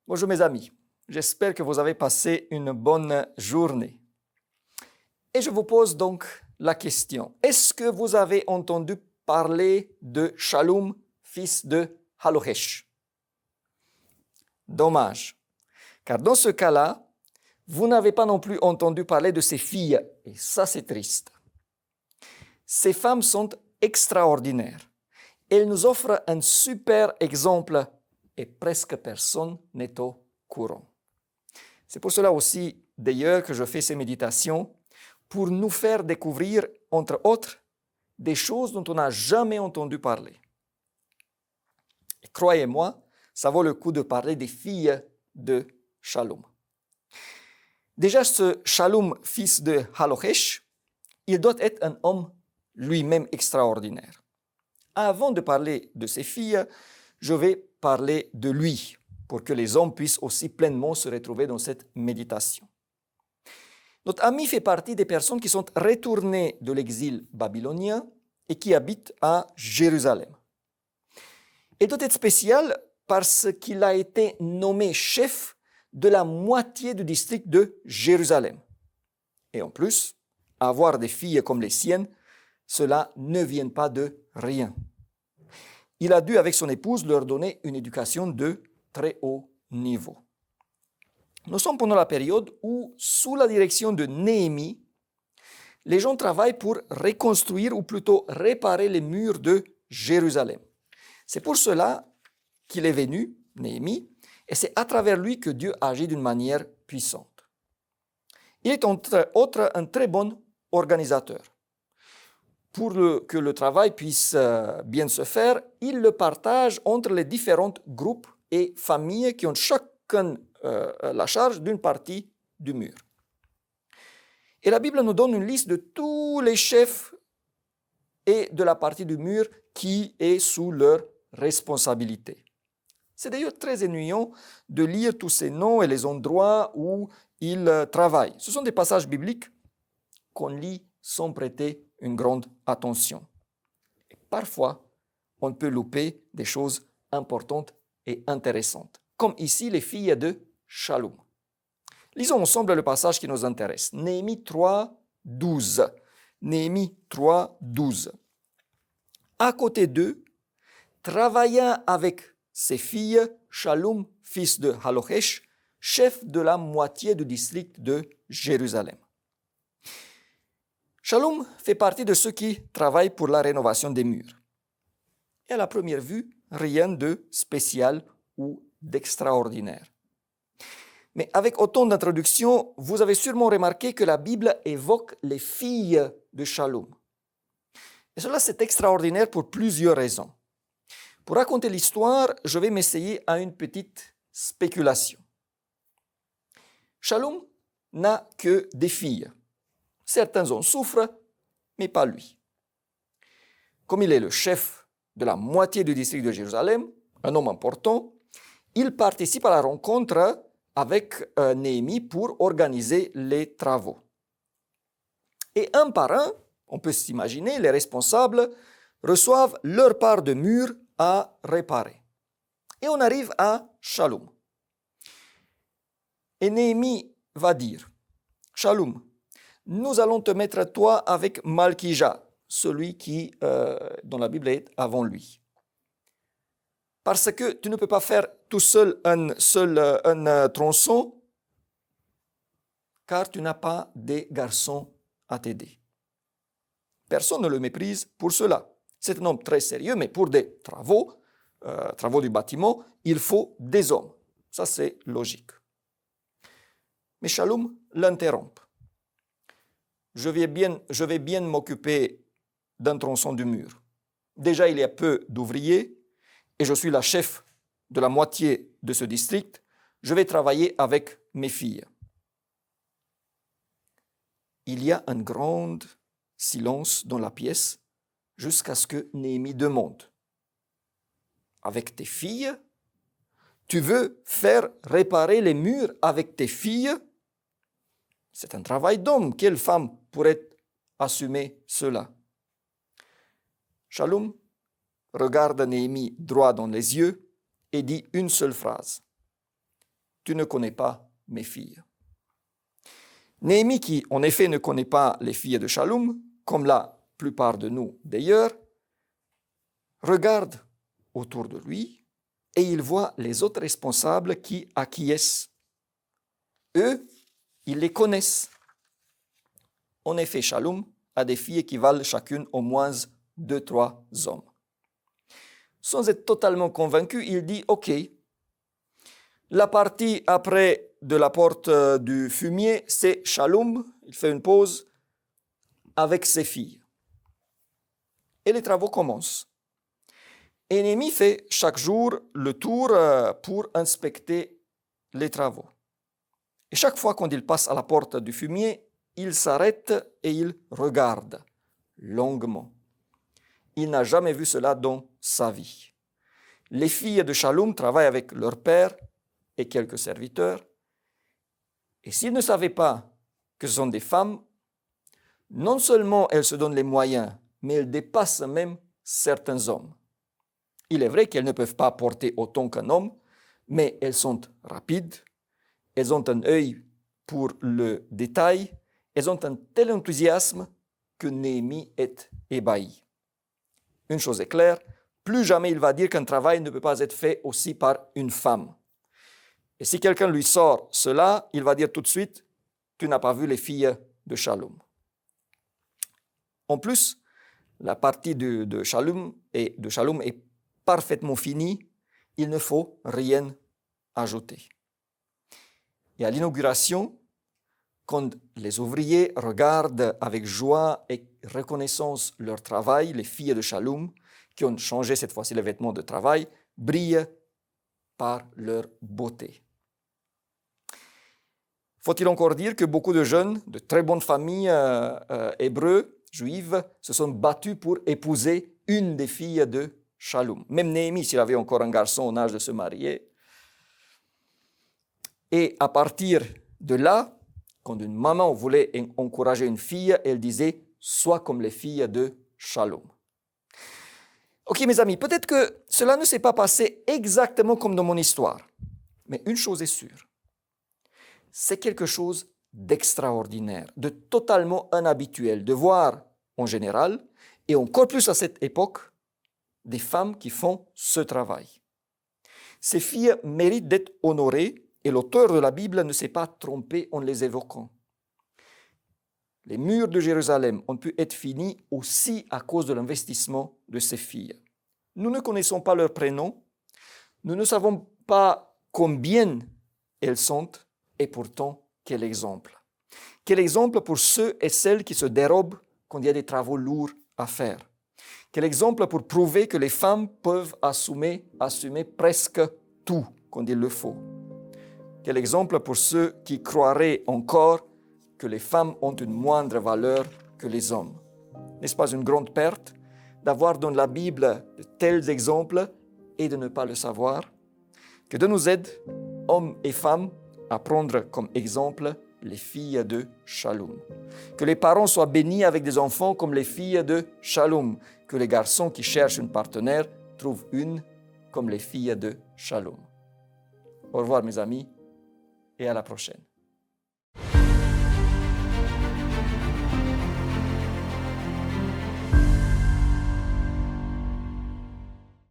Bonjour mes amis, j'espère que vous avez passé une bonne journée. Et je vous pose donc la question, est-ce que vous avez entendu parler de Shallum, fils de Hallohesh? Dommage, car dans ce cas-là, vous n'avez pas non plus entendu parler de ses filles, et ça c'est triste. Ces femmes sont extraordinaires. Elles nous offrent un super exemple et presque personne n'est au courant. C'est pour cela aussi, d'ailleurs, que je fais ces méditations, pour nous faire découvrir, entre autres, des choses dont on n'a jamais entendu parler. Et croyez-moi, ça vaut le coup de parler des filles de Shallum. Déjà, ce Shallum, fils de Hallohesh, il doit être un homme lui-même extraordinaire. Avant de parler de ses filles, je vais parler de lui, pour que les hommes puissent aussi pleinement se retrouver dans cette méditation. Notre ami fait partie des personnes qui sont retournées de l'exil babylonien et qui habitent à Jérusalem. Il doit être spécial parce qu'il a été nommé chef de la moitié du district de Jérusalem. Et en plus, avoir des filles comme les siennes, cela ne vient pas de rien. Il a dû, avec son épouse, leur donner une éducation de très haut niveau. Nous sommes pendant la période où, sous la direction de Néhémie, les gens travaillent pour reconstruire ou plutôt réparer les murs de Jérusalem. C'est pour cela qu'il est venu, Néhémie, et c'est à travers lui que Dieu agit d'une manière puissante. Il est entre autres un très bon organisateur. Pour que le travail puisse bien se faire, il le partage entre les différents groupes et familles qui ont chacun la charge d'une partie du mur. Et la Bible nous donne une liste de tous les chefs et de la partie du mur qui est sous leur responsabilité. C'est d'ailleurs très ennuyant de lire tous ces noms et les endroits où ils travaillent. Ce sont des passages bibliques qu'on lit sans prêter une grande attention. Et parfois, on peut louper des choses importantes et intéressantes, comme ici les filles de Shallum. Lisons ensemble le passage qui nous intéresse. Néhémie 3, 12. Néhémie 3, 12. À côté d'eux, travailla avec ses filles Shallum, fils de Hallohesh, chef de la moitié du district de Jérusalem. Shallum fait partie de ceux qui travaillent pour la rénovation des murs. Et à la première vue, rien de spécial ou d'extraordinaire. Mais avec autant d'introductions, vous avez sûrement remarqué que la Bible évoque les filles de Shallum. Et cela, c'est extraordinaire pour plusieurs raisons. Pour raconter l'histoire, je vais m'essayer à une petite spéculation. Shallum n'a que des filles. Certains en souffrent, mais pas lui. Comme il est le chef de la moitié du district de Jérusalem, un homme important, il participe à la rencontre avec Néhémie pour organiser les travaux. Et un par un, on peut s'imaginer, les responsables reçoivent leur part de mur à réparer. Et on arrive à Shallum. Et Néhémie va dire, « Shallum, nous allons te mettre toi avec Malkija, celui qui, dans la Bible, est avant lui. Parce que tu ne peux pas faire tout seul un tronçon, car tu n'as pas des garçons à t'aider. » Personne ne le méprise pour cela. C'est un homme très sérieux, mais pour des travaux du bâtiment, il faut des hommes. Ça, c'est logique. Mais Shallum l'interrompt. Je vais bien m'occuper d'un tronçon du mur. Déjà, il y a peu d'ouvriers et je suis la chef de la moitié de ce district. Je vais travailler avec mes filles. Il y a un grand silence dans la pièce jusqu'à ce que Néhémie demande. Avec tes filles, tu veux faire réparer les murs avec tes filles? C'est un travail d'homme. Quelle femme pourrait assumer cela? Shallum regarde Néhémie droit dans les yeux et dit une seule phrase. tu ne connais pas mes filles. Néhémie, qui en effet ne connaît pas les filles de Shallum, comme la plupart de nous d'ailleurs, regarde autour de lui et il voit les autres responsables qui acquiescent. Eux, ils les connaissent. En effet, Shallum a des filles qui valent chacune au moins 2-3 hommes. Sans être totalement convaincu, il dit « Ok, la partie après de la porte du fumier, c'est Shallum, il fait une pause avec ses filles. » Et les travaux commencent. Et Néhémie fait chaque jour le tour pour inspecter les travaux. Et chaque fois quand il passe à la porte du fumier, il s'arrête et il regarde longuement. Il n'a jamais vu cela dans sa vie. Les filles de Shallum travaillent avec leur père et quelques serviteurs. Et s'ils ne savaient pas que ce sont des femmes, non seulement elles se donnent les moyens, mais elles dépassent même certains hommes. Il est vrai qu'elles ne peuvent pas porter autant qu'un homme, mais elles sont rapides, elles ont un œil pour le détail, elles ont un tel enthousiasme que Néhémie est ébahi. Une chose est claire, plus jamais il va dire qu'un travail ne peut pas être fait aussi par une femme. Et si quelqu'un lui sort cela, il va dire tout de suite, tu n'as pas vu les filles de Shallum. En plus, la partie de Shallum est parfaitement finie, il ne faut rien ajouter. Et à l'inauguration, quand les ouvriers regardent avec joie et reconnaissance leur travail, les filles de Shallum, qui ont changé cette fois-ci les vêtements de travail, brillent par leur beauté. Faut-il encore dire que beaucoup de jeunes de très bonnes familles hébreux, juives, se sont battus pour épouser une des filles de Shallum. Même Néhémie, s'il avait encore un garçon en âge de se marier. Et à partir de là, quand une maman voulait encourager une fille, elle disait « Sois comme les filles de Shallum ». Ok mes amis, peut-être que cela ne s'est pas passé exactement comme dans mon histoire, mais une chose est sûre, c'est quelque chose d'extraordinaire, de totalement inhabituel, de voir en général, et encore plus à cette époque, des femmes qui font ce travail. Ces filles méritent d'être honorées et l'auteur de la Bible ne s'est pas trompé en les évoquant. Les murs de Jérusalem ont pu être finis aussi à cause de l'investissement de ces filles. Nous ne connaissons pas leurs prénoms, nous ne savons pas combien elles sont, et pourtant, quel exemple. Quel exemple pour ceux et celles qui se dérobent quand il y a des travaux lourds à faire. Quel exemple pour prouver que les femmes peuvent assumer presque tout quand il le faut. Quel exemple pour ceux qui croiraient encore que les femmes ont une moindre valeur que les hommes. N'est-ce pas une grande perte d'avoir dans la Bible de tels exemples et de ne pas le savoir? Que Dieu nous aide, hommes et femmes, à prendre comme exemple les filles de Shallum. Que les parents soient bénis avec des enfants comme les filles de Shallum. Que les garçons qui cherchent une partenaire trouvent une comme les filles de Shallum. Au revoir mes amis et à la prochaine.